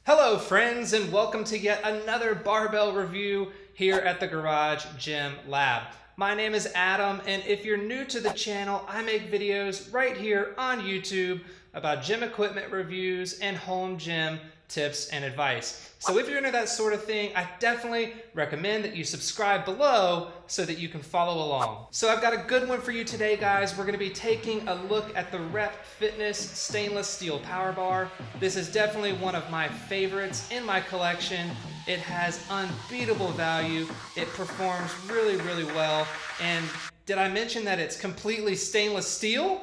Hello friends, and welcome to yet another barbell review here at the Garage Gym Lab. My name is Adam, and if you're new to the channel, I make videos right here on YouTube about gym equipment reviews and home gym tips and advice. So if you're into that sort of thing, I definitely recommend that you subscribe below so that you can follow along. So I've got a good one for you today, guys. We're going to be taking a look at the Rep Fitness stainless steel power bar. This is definitely one of my favorites in my collection. It has unbeatable value. It performs really, really well. And did I mention that it's completely stainless steel?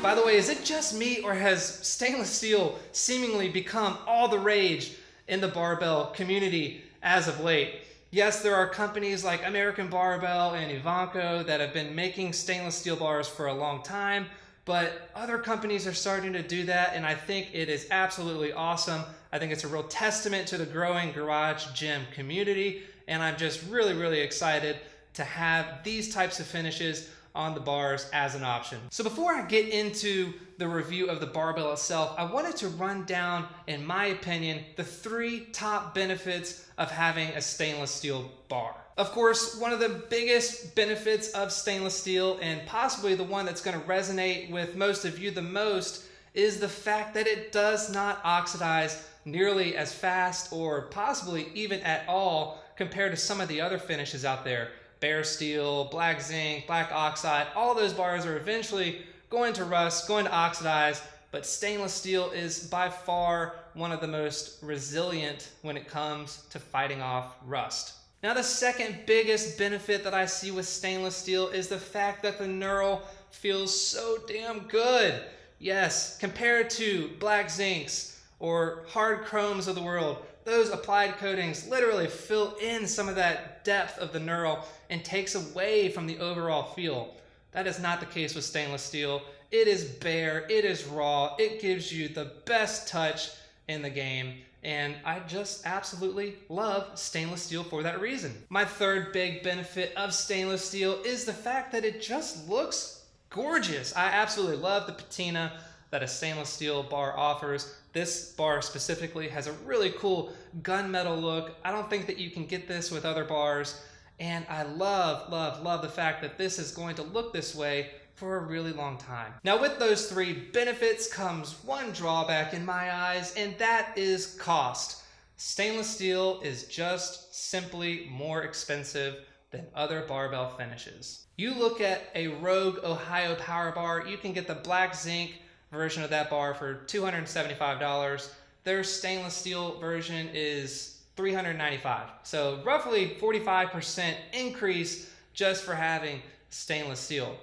By the way, is it just me, or has stainless steel seemingly become all the rage in the barbell community as of late? Yes, there are companies like American Barbell and Ivanko that have been making stainless steel bars for a long time, but other companies are starting to do that, and I think it is absolutely awesome. I think it's a real testament to the growing garage gym community, and I'm just really, really excited to have these types of finishes on the bars as an option. So before I get into the review of the barbell itself, I wanted to run down, in my opinion, the 3 top benefits of having a stainless steel bar. Of course, one of the biggest benefits of stainless steel, and possibly the one that's going to resonate with most of you the most, is the fact that it does not oxidize nearly as fast, or possibly even at all, compared to some of the other finishes out there. Bare steel, black zinc, black oxide, all those bars are eventually going to rust, going to oxidize, but stainless steel is by far one of the most resilient when it comes to fighting off rust. Now, the second biggest benefit that I see with stainless steel is the fact that the knurl feels so damn good. Yes, compared to black zincs or hard chromes of the world, those applied coatings literally fill in some of that depth of the knurl and takes away from the overall feel. That is not the case with stainless steel. It is bare, it is raw, it gives you the best touch in the game, and I just absolutely love stainless steel for that reason. My third big benefit of stainless steel is the fact that it just looks gorgeous. I absolutely love the patina that a stainless steel bar offers. This bar specifically has a really cool gunmetal look. I don't think that you can get this with other bars, and I love, love, love the fact that this is going to look this way for a really long time. Now, with those 3 benefits comes one drawback in my eyes, and that is cost. Stainless steel is just simply more expensive than other barbell finishes. You look at a Rogue Ohio power bar, you can get the black zinc version of that bar for $275. Their stainless steel version is $395. So roughly 45% increase just for having stainless steel.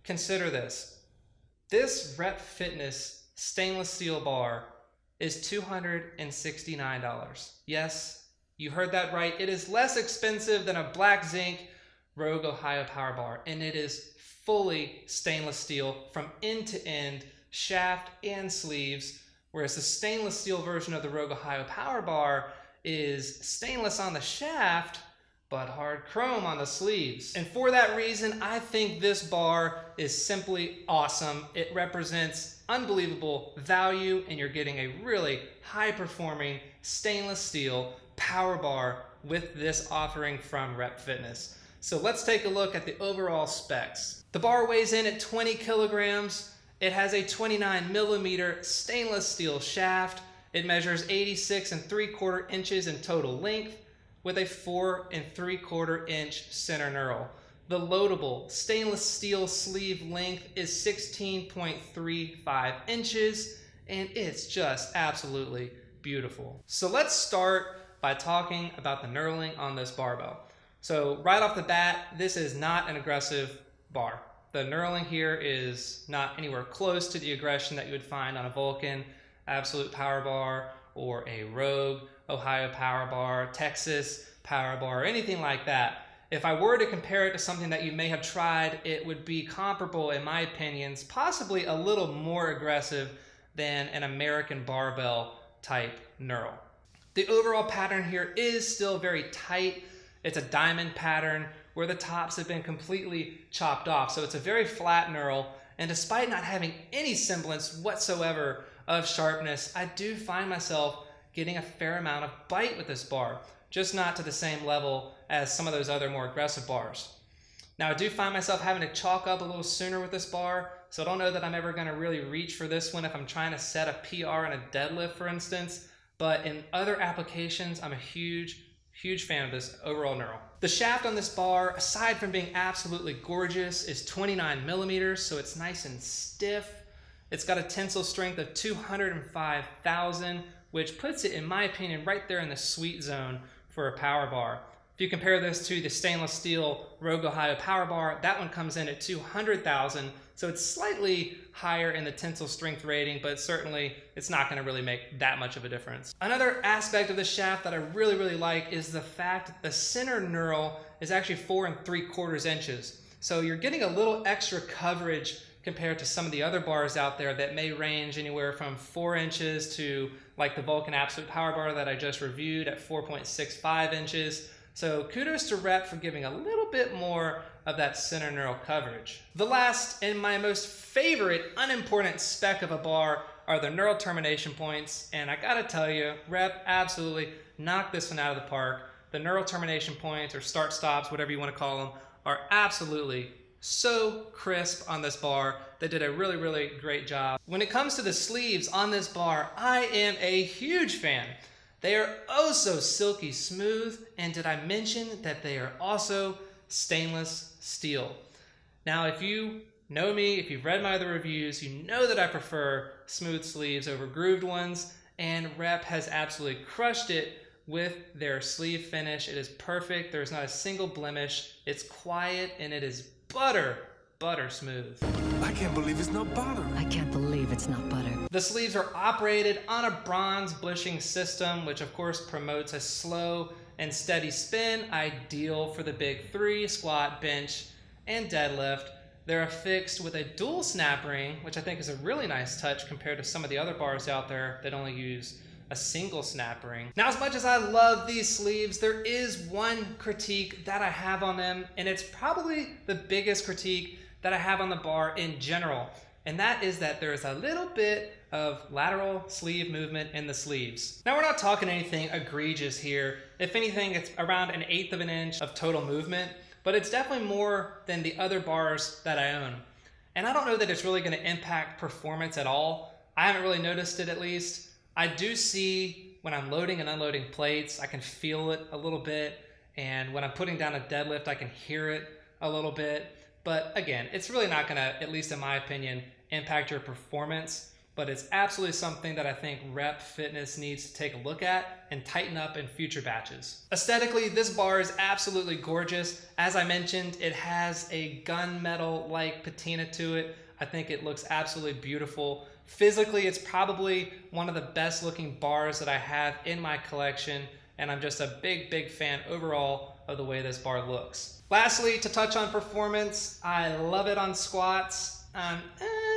Consider this. This Rep Fitness stainless steel bar is $269. Yes, you heard that right. It is less expensive than a black zinc Rogue Ohio power bar, and it is fully stainless steel from end to end, shaft and sleeves, whereas the stainless steel version of the Rogue Ohio power bar is stainless on the shaft but hard chrome on the sleeves. And for that reason, I think this bar is simply awesome. It represents unbelievable value, and you're getting a really high performing stainless steel power bar with this offering from Rep Fitness. So let's take a look at the overall specs. The bar weighs in at 20 kilograms. It has a 29 millimeter stainless steel shaft. It measures 86 3/4 inches in total length with a 4 3/4 inch center knurl. The loadable stainless steel sleeve length is 16.35 inches, and it's just absolutely beautiful. So let's start by talking about the knurling on this barbell. So right off the bat, this is not an aggressive bar. The knurling here is not anywhere close to the aggression that you would find on a Vulcan Absolute Power Bar or a Rogue Ohio Power Bar, Texas Power Bar, or anything like that. If I were to compare it to something that you may have tried, it would be comparable, in my opinions, possibly a little more aggressive than an American barbell type knurl. The overall pattern here is still very tight. It's a diamond pattern where the tops have been completely chopped off. So it's a very flat knurl, and despite not having any semblance whatsoever of sharpness, I do find myself getting a fair amount of bite with this bar, just not to the same level as some of those other more aggressive bars. Now I do find myself having to chalk up a little sooner with this bar, so I don't know that I'm ever going to really reach for this one if I'm trying to set a PR in a deadlift, for instance, but in other applications, I'm a huge fan of this overall knurl. The shaft on this bar, aside from being absolutely gorgeous, is 29 millimeters, so it's nice and stiff. It's got a tensile strength of 205,000, which puts it, in my opinion, right there in the sweet zone for a power bar. If you compare this to the stainless steel Rogue Ohio Power Bar, that one comes in at 200,000, so it's slightly higher in the tensile strength rating, but certainly it's not going to really make that much of a difference. Another aspect of the shaft that I really like is the fact that the center knurl is actually 4 3/4 inches. So you're getting a little extra coverage compared to some of the other bars out there that may range anywhere from 4 inches to like the Vulcan Absolute Power Bar that I just reviewed at 4.65 inches. So kudos to Rep for giving a little bit more of that center knurl coverage. The last and my most favorite unimportant spec of a bar are the knurl termination points, and I gotta tell you, Rep absolutely knocked this one out of the park. The knurl termination points, or start stops, whatever you want to call them, are absolutely so crisp on this bar. They did a really great job. When it comes to the sleeves on this bar, I am a huge fan. They are oh so silky smooth, and did I mention that they are also stainless steel? Now, if you know me, if you've read my other reviews, you know that I prefer smooth sleeves over grooved ones, and Rep has absolutely crushed it with their sleeve finish. It is perfect. There's not a single blemish. It's quiet, and it is butter smooth. I can't believe it's not butter. I can't believe it's not butter. The sleeves are operated on a bronze bushing system, which of course promotes a slow and steady spin, ideal for the big three: squat, bench, and deadlift. They're affixed with a dual snap ring, which I think is a really nice touch compared to some of the other bars out there that only use a single snap ring. Now, as much as I love these sleeves, there is one critique that I have on them, and it's probably the biggest critique that I have on the bar in general, and that is that there is a little bit of lateral sleeve movement in the sleeves. Now, we're not talking anything egregious here. If anything, it's around 1/8 of an inch of total movement, but it's definitely more than the other bars that I own. And I don't know that it's really going to impact performance at all. I haven't really noticed it, at least. I do see when I'm loading and unloading plates, I can feel it a little bit, and when I'm putting down a deadlift, I can hear it a little bit. But again, it's really not going to, at least in my opinion, impact your performance, but it's absolutely something that I think Rep Fitness needs to take a look at and tighten up in future batches. Aesthetically, this bar is absolutely gorgeous. As I mentioned, it has a gunmetal-like patina to it. I think it looks absolutely beautiful. Physically, it's probably one of the best looking bars that I have in my collection, and I'm just a big fan overall of the way this bar looks. Lastly, to touch on performance, I love it on squats,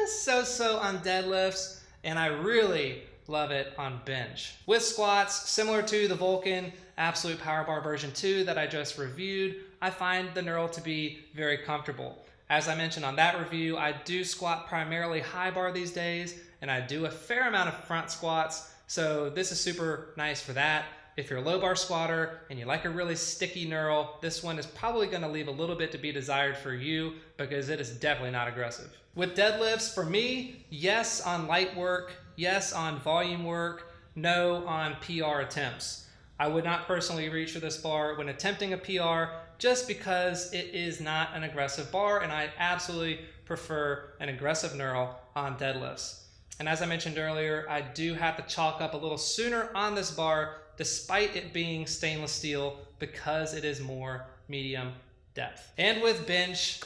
so-so on deadlifts, and I really love it on bench. With squats, similar to the Vulcan Absolute Power Bar version 2 that I just reviewed, I find the knurl to be very comfortable. As I mentioned on that review, I do squat primarily high bar these days, and I do a fair amount of front squats, so this is super nice for that. If you're a low bar squatter and you like a really sticky knurl, this one is probably going to leave a little bit to be desired for you because it is definitely not aggressive. With deadlifts, for me, yes on light work, yes on volume work, no on PR attempts. I would not personally reach for this bar when attempting a PR just because it is not an aggressive bar, and I absolutely prefer an aggressive knurl on deadlifts. And as I mentioned earlier, I do have to chalk up a little sooner on this bar despite it being stainless steel because it is more medium depth. And with bench,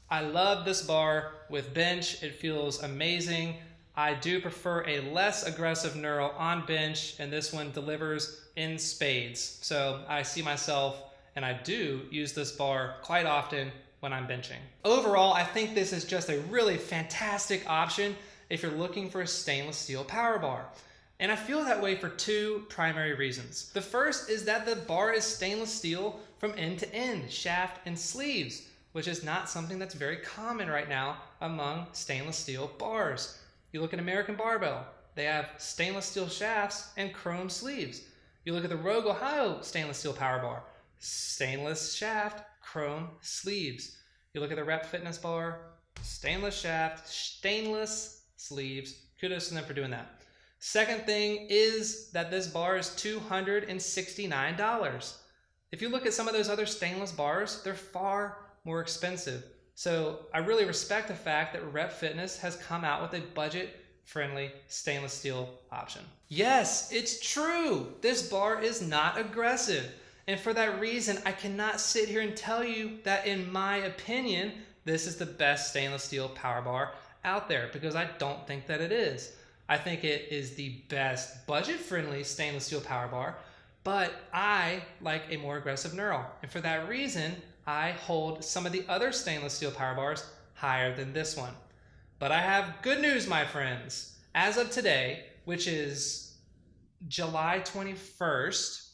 I love this bar. With bench, it feels amazing. I do prefer a less aggressive knurl on bench, and this one delivers in spades. So I see myself, and I do use this bar quite often when I'm benching. Overall, I think this is just a really fantastic option if you're looking for a stainless steel power bar. And I feel that way for two primary reasons. The first is that the bar is stainless steel from end to end, shaft and sleeves, which is not something that's very common right now among stainless steel bars. You look at American Barbell, they have stainless steel shafts and chrome sleeves. You look at the Rogue Ohio stainless steel power bar, stainless shaft, chrome sleeves. You look at the Rep Fitness bar, stainless shaft, stainless sleeves. Kudos to them for doing that. Second thing is that this bar is $269. If you look at some of those other stainless bars, they're far more expensive. So I really respect the fact that Rep Fitness has come out with a budget-friendly stainless steel option. Yes, it's true. This bar is not aggressive. And for that reason, I cannot sit here and tell you that in my opinion, this is the best stainless steel power bar out there, because I don't think that it is. I think it is the best budget-friendly stainless steel power bar, but I like a more aggressive knurl. And for that reason, I hold some of the other stainless steel power bars higher than this one. But I have good news, my friends. As of today, which is July 21st,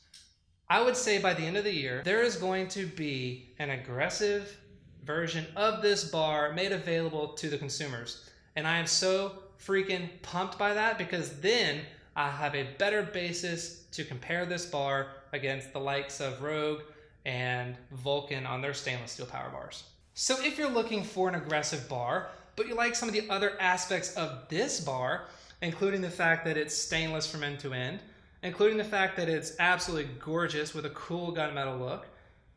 I would say by the end of the year, there is going to be an aggressive version of this bar made available to the consumers. And I am so freaking pumped by that, because then I have a better basis to compare this bar against the likes of Rogue and Vulcan on their stainless steel power bars. So if you're looking for an aggressive bar, but you like some of the other aspects of this bar, including the fact that it's stainless from end to end, including the fact that it's absolutely gorgeous with a cool gunmetal look,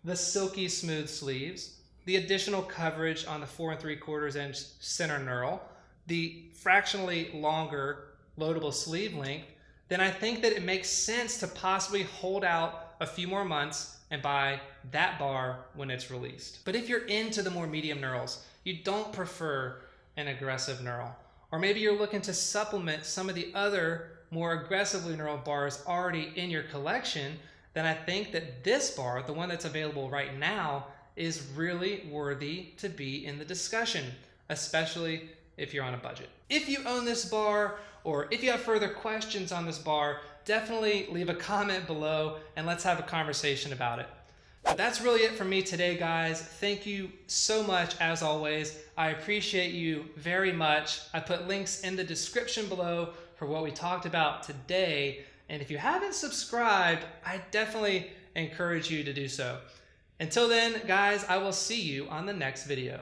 the silky smooth sleeves, the additional coverage on the 4 3/4 inch center knurl, the fractionally longer loadable sleeve length, then I think that it makes sense to possibly hold out a few more months and buy that bar when it's released. But if you're into the more medium knurls, you don't prefer an aggressive knurl, or maybe you're looking to supplement some of the other more aggressively knurled bars already in your collection, then I think that this bar, the one that's available right now, is really worthy to be in the discussion, especially if you're on a budget. If you own this bar, or if you have further questions on this bar, definitely leave a comment below and let's have a conversation about it. But that's really it for me today, guys. Thank you so much, as always. I appreciate you very much. I put links in the description below for what we talked about today. And if you haven't subscribed, I definitely encourage you to do so. Until then, guys, I will see you on the next video.